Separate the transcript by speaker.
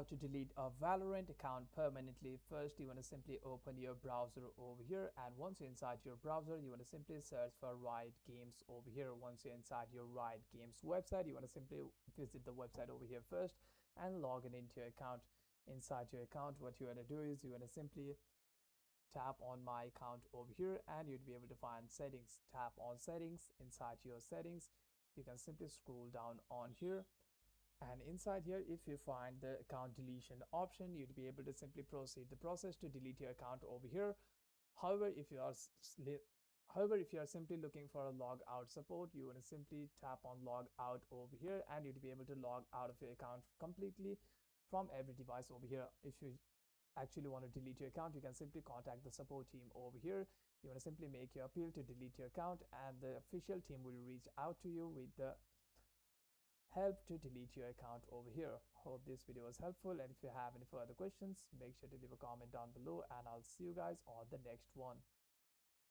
Speaker 1: how to delete a Valorant account permanently. First, you want to simply open your browser over here, and once you're inside your browser, you want to simply search for Riot Games over here. Once you're inside your Riot Games website, you want to simply visit the website over here first and log in into your account. Inside your account, what you want to do is you want to simply tap on my account over here, and you'd be able to find settings. Tap on settings. Inside your settings, you can simply scroll down on here, and inside here, if you find the account deletion option, you'd be able to simply proceed the process to delete your account over here. However, if you are simply looking for a log out support, you want to simply tap on log out over here, and you'd be able to log out of your account completely from every device over here. If you actually want to delete your account, you can simply contact the support team over here. You want to simply make your appeal to delete your account, and the official team will reach out to you with the help to delete your account over here. Hope this video was helpful, and if you have any further questions, make sure to leave a comment down below, and I'll see you guys on the next one.